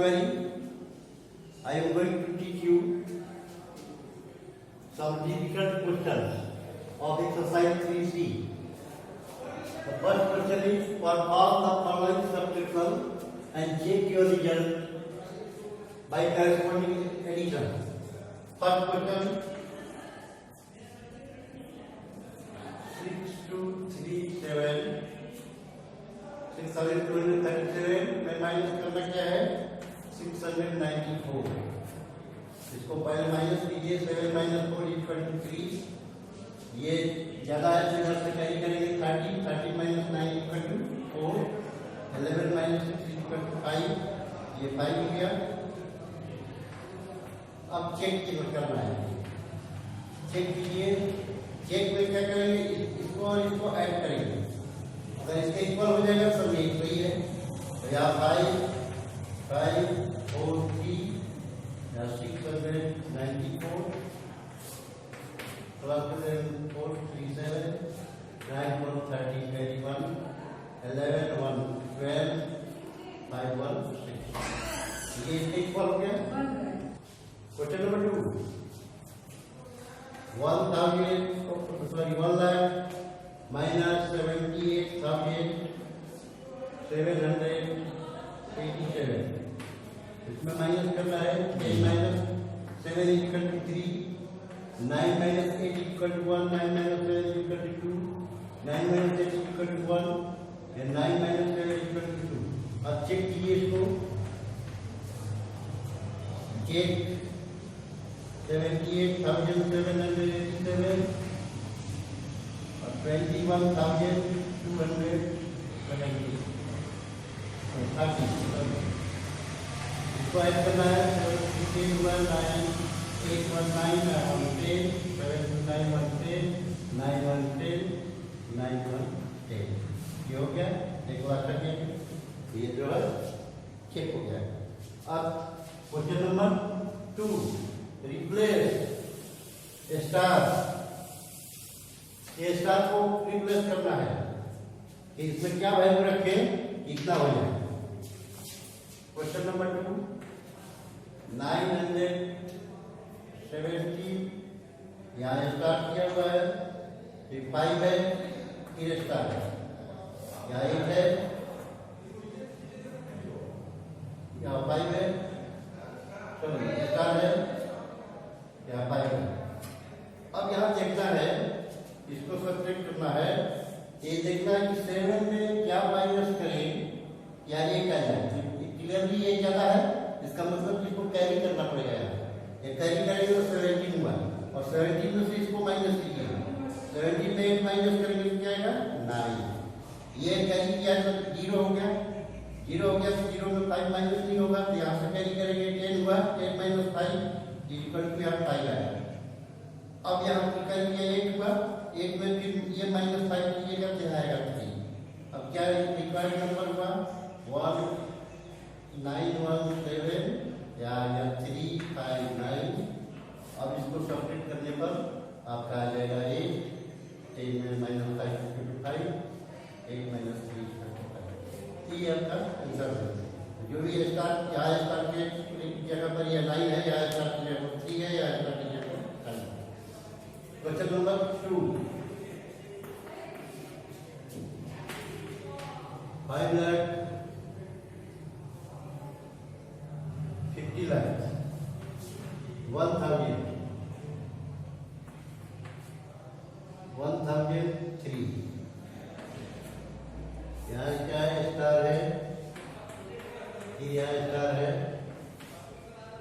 query. I am going to teach you some difficult questions of exercise 3C. The first question is, for all the following subtraction and check your result by corresponding addition. First question, 6237 637 में minus करना क्या है 694. इसको पहले minus कीजिए. 7 - 4 = 3. ये ज्यादा है तो इधर से कैरी करेंगे 30. 30 - 9 = 4. 11 - 6 = 5. ये 5 हो गया. अब चेक करना है. चेक कीजिए. चेक में क्या करेंगे, इसको और इसको ऐड करेंगे. अगर इसके इक्वल हो जाएगा तो ये सही है. तो यहाँ 5 4 3 या 694 प्लस 4 3 7 9 1 30 21 11 1 12 5 1 6. ये इसके इक्वल हो गया. Question number 2, 1 lakh minus 78,787. इसमें माइनस करना है. 8 - 7 = 3. 9 - 8 = 1. 9 - 7 = 2. 9 - 8 = 1 and 9 - 7 = 2. अब चेक कीजिए इसको. चेक 78,787 और 21,270. इसको ऐड करना है. 15 - 9 8 - 9 110 7 - 9 110 9 110 9 110. ये हो गया. एक बार करके ये जो है चेक हो गया. अब क्वेश्चन नंबर 2, रिप्लेस स्टार. ये स्टार को रिप्लेस करना है कि इसमें क्या वैल्यू रखें कितना हो जाए. क्वेश्चन नंबर 2, 970 यहाँ स्टार किया हुआ है. 5 है, फिर स्टार है. यहाँ 8 है, यहाँ 5 है, स्टार है, यहाँ 5 है. अब यहाँ देखना है, इसको सब्ट्रैक्ट करना है. ये देखना है कि 7 में क्या माइनस करें या ये क्या जाए. क्लियरली ये ज्यादा है, इसका मतलब इसको कैरी करना पड़ेगा. ये कैरी करेंगे तो 17 हुआ और 17 में से इसको माइनस कीजिए. 17 में 8 माइनस करेंगे तो क्या आएगा 9. ये कैरी किया तो 0 हो गया. 0 हो गया तो 0 में 5 माइनस नहीं होगा तो यहाँ से कैरी करेंगे. 10 हुआ. 10 - 5 = यहाँ 5 आएगा. अब यहाँ कैरी किया 8 हुआ. 8 में फिर ये -5 कीजिएगा तो आएगा 3. अब क्या रिक्वायर्ड नंबर हुआ 1917 या 359. अब इसको सब्ट्रैक्ट करने पर आपका आ जाएगा 8. 10 में -5 = 5. 8 - 3 = 5. ये आपका आंसर है. जो भी स्टार यहाँ स्टार के जगह पर यह 9 है, यहाँ स्टार की जगह पर 3 है, यहाँ स्टार की जगह पर 5. Question number 2, 5,50,000 1,000 1,003. यहाँ क्या है स्टार है, यहाँ स्टार है,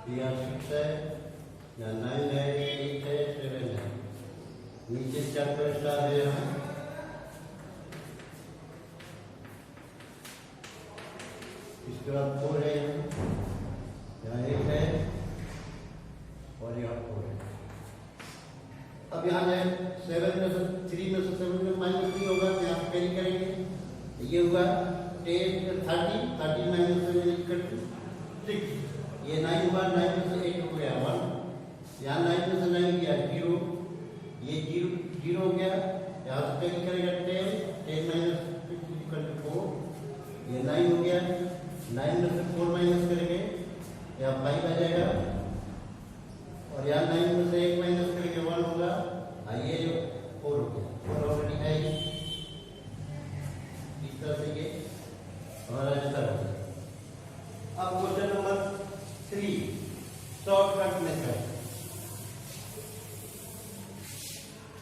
यहाँ 6 है, यहाँ 9 है, 8 है, 7 है. नीचे 4 स्टार है. यहाँ इसके बाद 4 है, यहाँ 1 है और यहाँ 4 है. अब यहाँ है 7 में से 3 में से 7 में माइनस नहीं होगा तो यहाँ कैरी करेंगे. ये हुआ 10 30 30 - 7 = 6. ये 9 हुआ. 9 में से 8 हो गया 1. यहाँ 9 में से 9 गया 0. ये 0 हो गया. यहाँ से कैरी करेगा 10 10 - 6 = 4. ये 9 हो गया. 9 में से 4 माइनस करेंगे शॉर्टकट मेथड।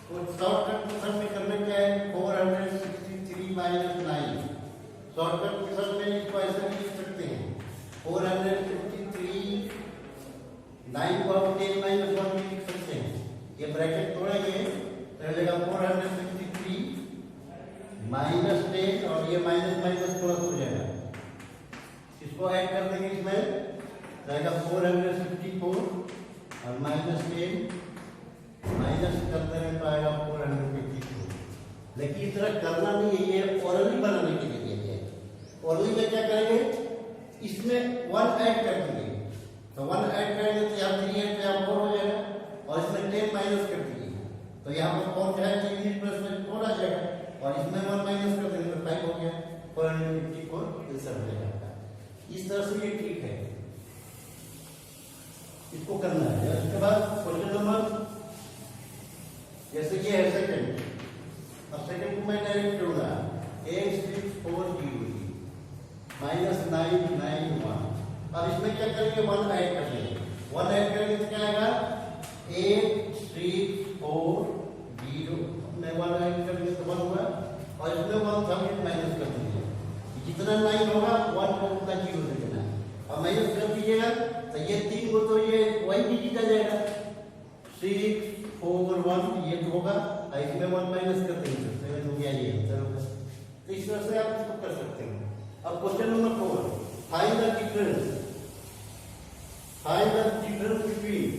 तो शॉर्टकट मेथड में करना क्या है, 463 माइनस 9। शॉर्टकट मेथड में इसको ऐसे भी लिख सकते हैं, 453 9 को आप 10 माइनस 1 में लिख सकते हैं। ये ब्रैकेट तोड़ेंगे तो मिलेगा 453 माइनस 10 और ये माइनस माइनस प्लस हो जाएगा। इसको ऐड कर देंगे, इसमें रहेगा 454 और माइनस 10 माइनस करते हैं तो आएगा 454। लेकिन इस तरह करना नहीं है, ये ओरली बनाने के लिए दिया गया है। ओरली में क्या करेंगे, इसमें 1 ऐड कर देंगे, तो 1 ऐड करेंगे तो यहाँ 3 है तो यहाँ 4 हो जाएगा, और इसमें 10 माइनस कर दीजिए तो यहाँ पर 4 जाएगा, 3 प्लस में 4 आ जाएगा, और इसमें 1 माइनस कर देंगे तो 5 हो गया, 454 आंसर हो जाएगा। इस तरह से ये ठीक है, इसको करना है। उसके बाद क्वेश्चन नंबर, जैसे ये है सेकंड, अब सेकंड को मैं डायरेक्ट करूंगा, 864 माइनस 991। अब इसमें क्या करेंगे, 1 ऐड कर देंगे, 1 ऐड करेंगे तो क्या आएगा 8340 में 1 ऐड करेंगे तो 1 हुआ, और इसमें 1000 माइनस कर देंगे, जितना 9 होगा 1 को उतना 0 से देना है, और माइनस कर दीजिएगा तो ये 3 को तो ये वही डिजिट आ जाएगा, 641 ये होगा, और इसमें 1 माइनस कर देंगे तो 7 हो गया, ये आंसर होगा। तो इस तरह से आप इसको कर सकते हैं। अब question number 4, find the difference between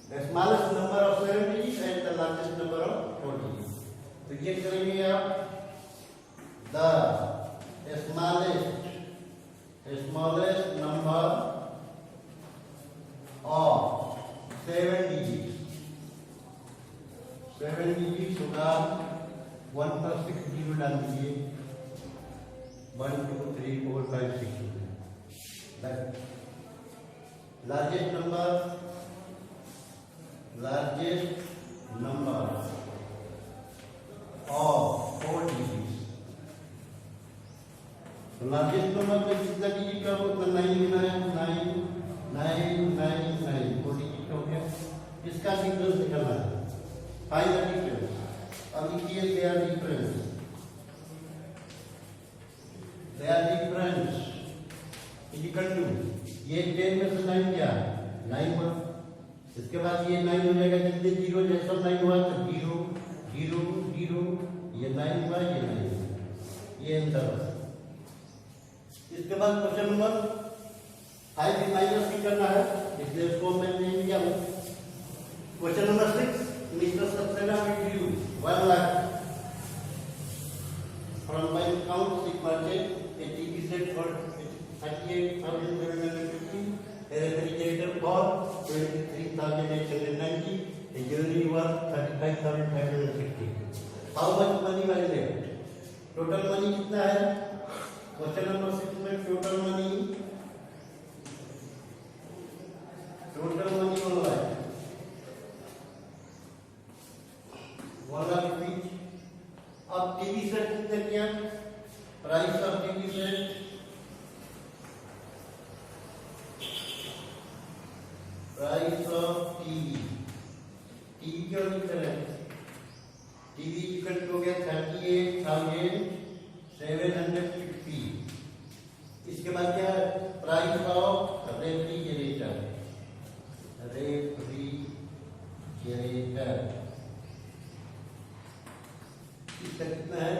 the smallest number of 7 digits and the largest number of 4 digits। तो ये करेंगे आप, the smallest number of 7 digits, 7 digits होगा 1 plus 6 0 डाल दीजिए, 1 2 3 4 5 6। largest number of 4 digits, तो लार्जेस्ट नंबर में कितना डिजिट का हो, तो 9 लेना है, 9 9 9 9 4 डिजिट हो गया। इसका डिफरेंस निकालना है, फाइंड द डिफरेंस। अब लिखिए देयर डिफरेंस इक्वल टू, ये 10 में से 9 क्या 9 हुआ, इसके बाद ये 9 हो जाएगा, जितने 0 जैसा 9 हुआ तो 0 0 0, ये 9 हुआ, ये 9 हुआ, ये आंसर। इसके बाद क्वेश्चन नंबर 5 भी माइनस ही करना है, इसलिए उसको मैं नहीं लिया हूँ। Question number 6, mister Saxena will use 1 lakh from my account sick market a TV set for 38,750, a refrigerator for 23,890, a jewelry worth 35,560। How much money was left? Total money कितना है? क्वेश्चन नंबर 6 में टोटल मनी बोल रहा है 1 lakh rupees. अब TV set कितने क्या, price of TV set TV क्यों लिख रहे हैं, टीवी इक्वल हो गया 38,750। इसके बाद क्या, प्राइस ऑफ रेफ्रिजरेटर इसका कितना है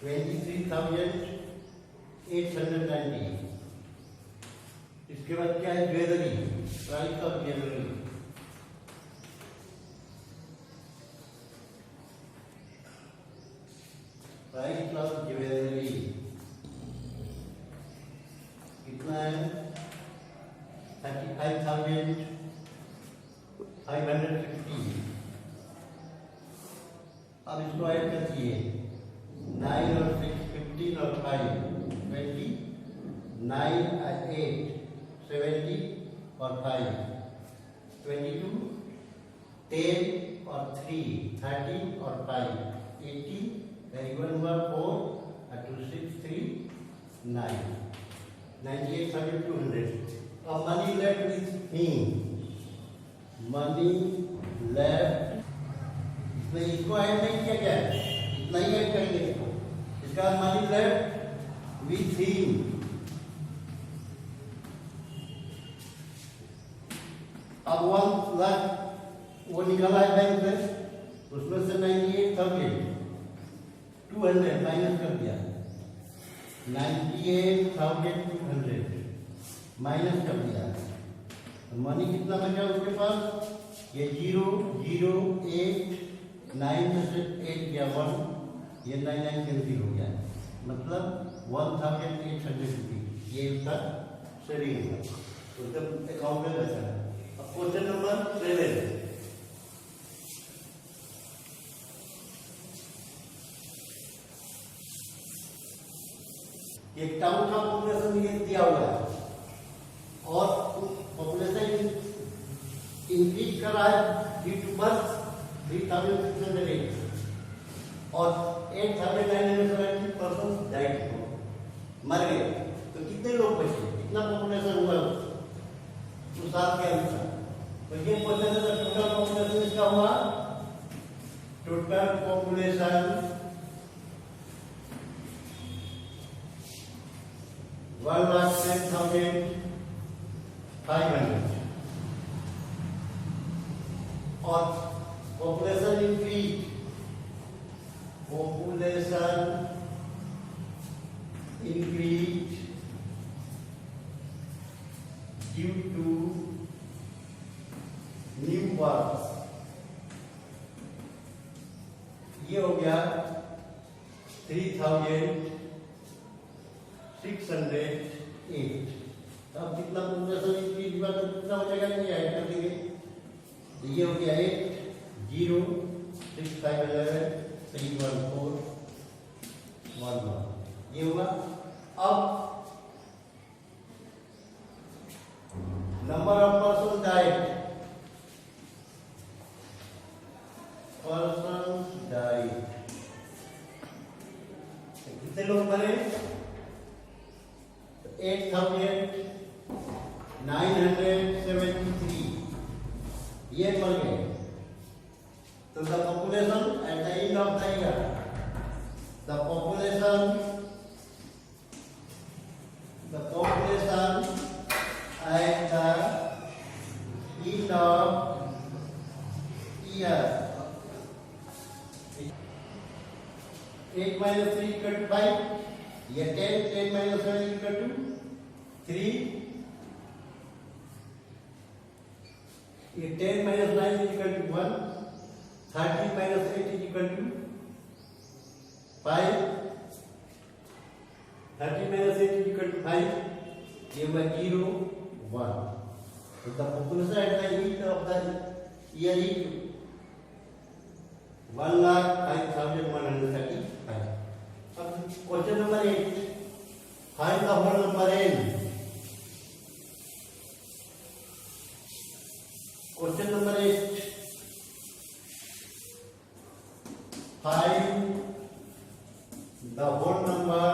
23,890। इसके बाद क्या है, ज्वेलरी, प्राइस ऑफ ज्वेलरी कितना है 35,550। अब इसको ऐड कर दिए, 9 और 6 15 और 5 20, 9 और 8 70 और 5 22, 10 और 3 30 और 5 80, 1 4 और 2 6 3 9। 98,200. Money left with him. Money left. इसमें इसको ऐड नहीं किया गया है, इतना ही ऐड करेंगे इसको. इसका मनी लेफ्ट विथ हिम. अब 1 लाख वो निकाला है बैंक से, उसमें से 98,200 माइनस कर दिया. 98,200 माइनस कर दिया. मनी कितना बचा उसके पास? ये 0 0 8 9 में से 8 गया 1, ये 9 9 कैंसिल हो गया, मतलब 1,800 रुपये ये उसका सेविंग है, उसका अकाउंट में बचा है. अब क्वेश्चन नंबर 7. एक टाउन का पॉपुलेशन ये दिया हुआ है और पॉपुलेशन इंक्रीज कर रहा है ड्यू टू बर्थ 3,608 और 8,970 पर्सन डाइड, मर गए. तो कितने लोग बचे, कितना पॉपुलेशन हुआ उस साल के अनुसार? तो ये क्वेश्चन है. टोटल पॉपुलेशन इसका हुआ, टोटल पॉपुलेशन 1,10,500 और population increase due to new birth. ये हो गया 3,608. अब कितना पॉपुलेशन इंक्रीज हुआ तो कितना बचेगा, नहीं ऐड कर देंगे. ये हो गया 8 0 6 5 11 3 1 4 1 1. ये हुआ. अब नंबर ऑफ पर्सन डाइड. कितने लोग मरे? 8,973 ये मर गए. तो the population at the end of the year, the population at the end of year. 8 minus 3 equal to 5. ये 10 minus 7 equal to 3. ये 10 minus 9 is equal to 1. 13 minus 8 is equal to 5. 13 minus 8 is equal to 5. ये हुआ 0 1. So the population at the end of the year is 1,05,135. अब question number 8, find the whole number n. Question number 8, find the whole number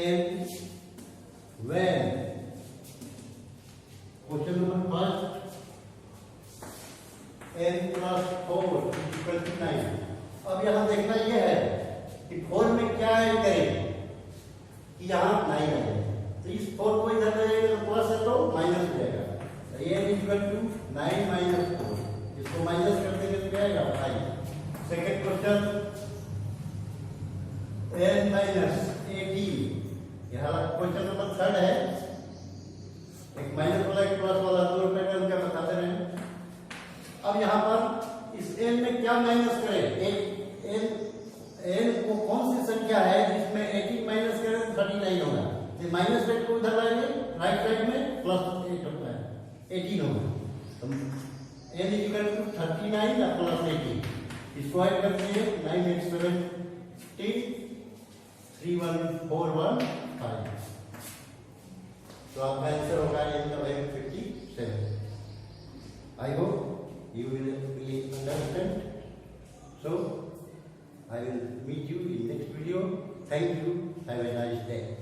n when. Question number 1, n plus 4 equal to 9. अब यहाँ देखना यह है कि 4 में क्या add करें कि यहाँ 9 आएगा, तो इस 4 को इधर ले जाएगा तो प्लस है तो माइनस हो जाएगा. n इक्वल टू 9 माइनस 4, इसको माइनस कर देंगे तो क्या आएगा 5. Second question, n minus 18. यहाँ क्वेश्चन नंबर 3 है, एक माइनस वाला एक प्लस वाला दोनों पैटर्न क्या बताते रहे. अब यहाँ पर इस n में क्या माइनस करें, n को कौन सी संख्या है जिसमें 18 माइनस करें तो 39 होगा. तो माइनस रेट को उधर लाएंगे राइट साइड में, प्लस 8 होता है 18 होगा. तो n इक्वल टू 39 या प्लस 18. इसको ऐड करते हैं 9 8 17 3 1 4 1 5. तो आपका आंसर होगा n का value 57. I hope you will understand. So I will meet you in next video. Thank you. Have a nice day.